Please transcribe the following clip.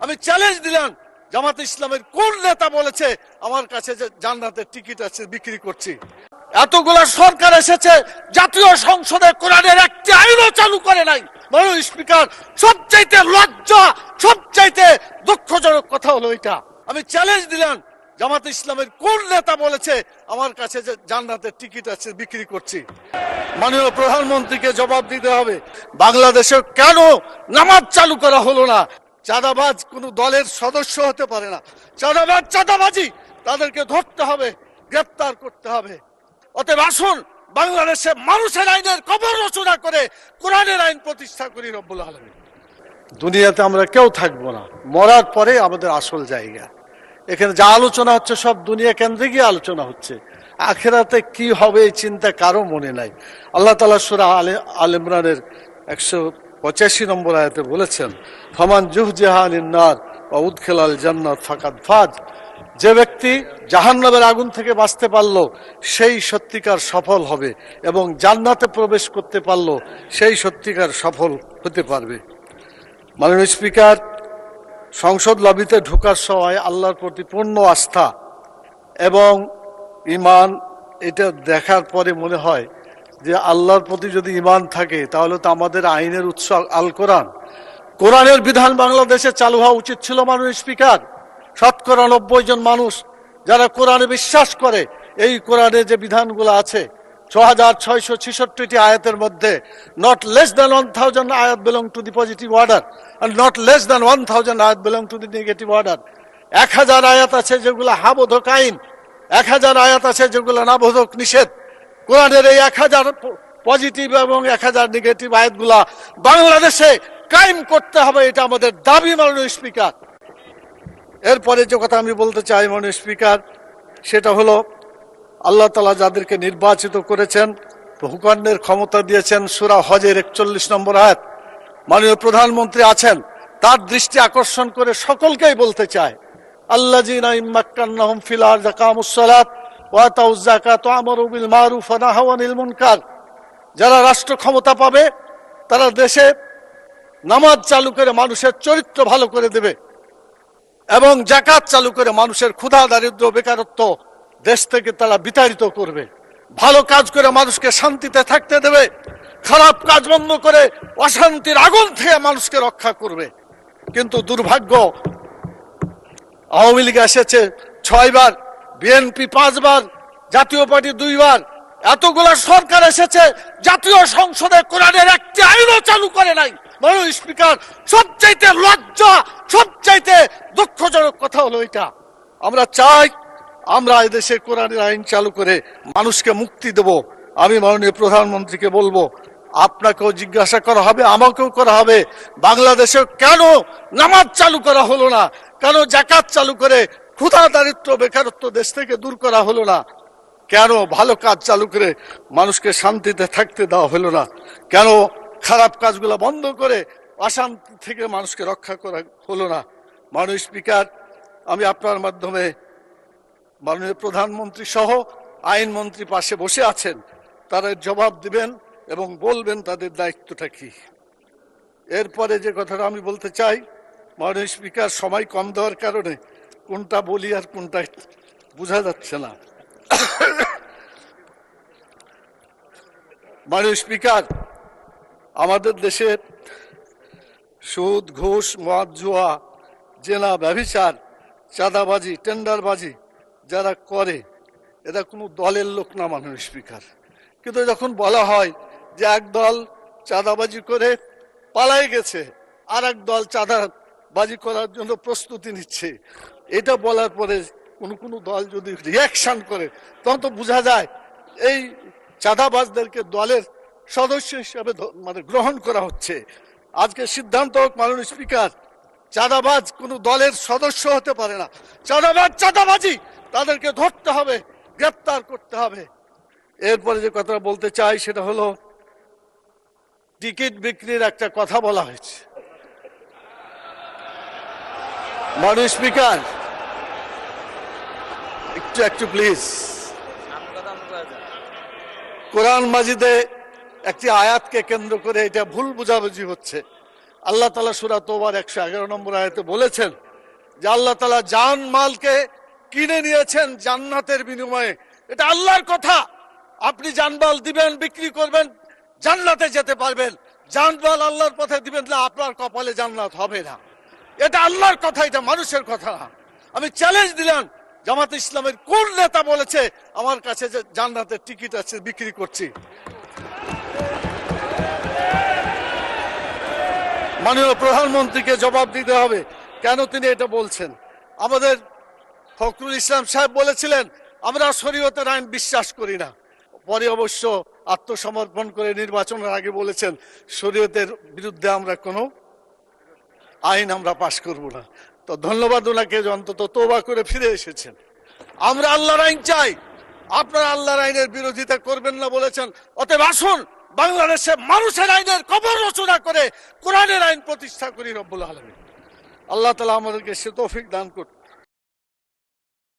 আমি চ্যালেঞ্জ দিলাম, জামাত ইসলামের কোন নেতা বলেছে আমার কাছে যে জান্নাতের টিকিট আছে বিক্রি করছি? এতগুলা সরকার এসেছে, জাতীয় সংসদে কোরআনের একটি আইনও চালু করে নাই। মাননীয় স্পিকার, সবচাইতে লজ্জা, সবচাইতে দুঃখজনক কথা হলো এটা। আমি চ্যালেঞ্জ দিলাম, জামাত ইসলামের কোন নেতা বলেছে আমার কাছে যে জান্নাতের টিকিট আছে বিক্রি করছি? মাননীয় প্রধানমন্ত্রীকে জবাব দিতে হবে। বাংলাদেশে কেন নামাজ চালু করা হলো না? চাঁদাবাজ কোন দলের সদস্য হতে পারে না। চাঁদাবাজ চাঁদাবাজি, তাদেরকে ধরতে হবে, গ্রেপ্তার করতে হবে। অতএব আসুন বাংলাদেশে মানুষের আইনের কবর রচনা করে কোরআনের আইন প্রতিষ্ঠা করি রব্বুল আলামিন। দুনিয়াতে আমরা কেউ থাকবো না, মরার পরে আমাদের আসল জায়গা। এখানে যা আলোচনা হচ্ছে সব দুনিয়া কেন্দ্রে গিয়ে আলোচনা হচ্ছে। আখেরাতে কি হবে এই চিন্তা কারো মনে নাই। আল্লাহ তাআলা সূরা আলে ইমরানের 185 নম্বর আয়াতে বলেছেন, ফামান জুহজিহা আনিন নার ওয়া উদখিলাল জান্নাত ফাকাদ ফাজ। যে ব্যক্তি জাহান্নামের আগুন থেকে বাঁচতে পারলো সেই সত্যিকার সফল হবে, এবং জান্নাতে প্রবেশ করতে পারলো সেই সত্যিকার সফল হতে পারবে। মাননীয় স্পিকার, সংসদ লবিতে ঢোকার সময় আল্লাহর প্রতি পূর্ণ আস্থা এবং ঈমান, এটা দেখার পরে মনে হয় যে আল্লাহর প্রতি যদি ঈমান থাকে তাহলে তো আমাদের আইনের উৎস আল কোরআন। কোরআনের বিধান বাংলাদেশে চালু হওয়া উচিত ছিল। মাননীয় স্পিকার, 90% জন মানুষ যারা কোরআনে বিশ্বাস করে, এই কোরআনে যে বিধানগুলো আছে 6666টি আয়াতের মধ্যে not less than 1000 ayat belong to the positive order and not less than 1000 ayat belong to the negative order। 1000 আয়াত আছে যেগুলো হাবোধক আইন, 1000 আয়াত আছে যেগুলো নাবোধক নিষেধ। কোরআনের এই 1000 পজিটিভ এবং 1000 নেগেটিভ আয়াতগুলা বাংলাদেশে কায়েম করতে হবে, এটা আমাদের দাবি। মাননীয় স্পিকার, এরপরে যে কথা আমি বলতে চাই মাননীয় স্পিকার, সেটা হলো আল্লাহ তাআলা যাদেরকে নির্বাচিত করেছেন, হুকুমের ক্ষমতা দিয়েছেন, সূরা হজের 41 নম্বর আয়াত। মাননীয় প্রধানমন্ত্রী আছেন, তার দৃষ্টি আকর্ষণ করে সকলকেই বলতে চায়, আল্লাযীনা ইম্মাক্কান্নাহুম ফিল আরদি আকামুস সালাত ওয়া আতাউয যাকাত ওয়া আমারু বিল মারুফ ওয়া নাহাউ আনিল মুনকার। যারা রাষ্ট্র ক্ষমতা পাবে তারা দেশে নামাজ চালু করে মানুষের চরিত্র ভালো করে দেবে, এবং যাকাত চালু করে মানুষের ক্ষুধা দারিদ্র বেকারত্ব দেশ থেকে তারা বিতাড়িত করবে। ভালো কাজ করে মানুষকে শান্তিতে থাকতে দেবে, খারাপ কাজ বন্ধ করে অশান্তির আগুন থেকে মানুষকে রক্ষা করবে। কিন্তু দুর্ভাগ্য, আওয়ামী লীগ এসেছে 6 বার, বিএনপি 5 বার, জাতীয় পার্টি 2 বার। এতগুলা সরকার এসেছে, জাতীয় সংসদে কোরআনের একটি আইনও চালু করে নাই। মাননীয় স্পিকার, সবচাইতে লজ্জা, সবচাইতে দুঃখজনক কথা হলো এটা। আমরা চাই আমরা এই দেশে কোরআনের আইন চালু করে মানুষকে মুক্তি দেব। আমি মাননীয় প্রধানমন্ত্রীকে বলবো, আপনাকেও জিজ্ঞাসা করা হবে, আমাকেও করা হবে, বাংলাদেশে কেন নামাজ চালু করা হলো না? কেন যাকাত চালু করে ক্ষুধা দারিদ্র বেকারত্ব দেশ থেকে দূর করা হলো না? কেন ভালো কাজ চালু করে মানুষকে শান্তিতে থাকতে দেওয়া হলো না? কেন খারাপ কাজগুলো বন্ধ করে অশান্তি থেকে মানুষকে রক্ষা করা হলো না? মাননীয় স্পিকার, আমি আপনার মাধ্যমে মাননীয় প্রধানমন্ত্রী সহ আইনমন্ত্রী পাশে বসে আছেন, তারা জবাব দিবেন এবং বলবেন তাদের দায়িত্বটা কি। এরপরে যে কথাটা আমি বলতে চাই, মাননীয় স্পিকার, সময় কম দেওয়ার কারণে কোনটা বলি আর কোনটা বোঝা যাচ্ছে না। মাননীয় স্পিকার, আমাদের দেশে সুদ, ঘুষ, মদ, জুয়া, জেনা, ব্যভিচার, চাঁদাবাজি, টেন্ডারবাজি যারা করে এরা কোনো দলের লোক না মাননীয় স্পিকার। কিন্তু যখন বলা হয় যে এক দল চাঁদাবাজি করে পালাই গেছে, আর এক দল চাঁদাবাজি করার জন্য প্রস্তুতি নিচ্ছে, এটা বলার পরে কোনো দল যদি রিয়াকশন করে তখন তো বোঝা যায় এই চাঁদাবাজদেরকে দলের সদস্য হিসাবে মানে গ্রহণ করা হচ্ছে। আজকে সিদ্ধান্ত হোক মাননীয় স্পিকার, চাঁদাবাজ কোন দলের সদস্য হতে পারে না। চাঁদাবাজ চাঁদাবাজি, তাদেরকে ধরতে হবে, গ্রেপ্তার করতে হবে। এরপরে যে কথা বলতে চাই সেটা হলো টিকিট বিক্রির একটা কথা বলা হয়েছে। মাননীয় স্পিকার, একটু প্লিজ। কোরআন মাজিদে একটি আয়াতকে কেন্দ্র করে এটা ভুল বুঝাবুঝি হচ্ছে। আল্লাহ তাআলা সূরা তওবার 111 নম্বর আয়াতে বলেছেন যে আল্লাহ তাআলা জান মালকে কিনে নিয়েছেন জান্নাতের বিনিময়ে। এটা আল্লাহর কথা। আপনি জানমাল দিবেন, বিক্রি করবেন, জান্নাতে যেতে পারবেন। জানমাল আল্লাহর পথে দিবেন না, আপনার কপালে জান্নাত হবে না। এটা আল্লাহর কথা, এটা মানুষের কথা না। আমি চ্যালেঞ্জ দিলাম, জামাত ইসলামের কোন নেতা বলেছে আমার কাছে যে জান্নাতের টিকিট আছে, বিক্রি করছি? মাননীয় প্রধানমন্ত্রীকে জবাব দিতে হবে কেন তিনি এটা বলছেন। আমাদের ফখরুল ইসলাম সাহেব বলেছিলেন আমরা শরীয়তের আইন বিশ্বাস করি না, পরে অবশ্য আত্মসমর্পণ করে নির্বাচনের আগে বলেছেন শরীয়তের বিরুদ্ধে আমরা কোনো আইন আমরা পাশ করব না। তো ধন্যবাদ ওনাকে, অন্তত তওবা করে ফিরে এসেছেন। আমরা আল্লাহর আইন চাই, আপনারা আল্লাহর আইনের বিরোধিতা করবেন না বলেছেন। অতএব আসুন বাংলাদেশে মানুষের আইনের কবর রচনা করে কোরআনের আইন প্রতিষ্ঠা করি। রব্বুল আলামিন আল্লাহ তাআলা আমাদেরকে সে তৌফিক দান করুন।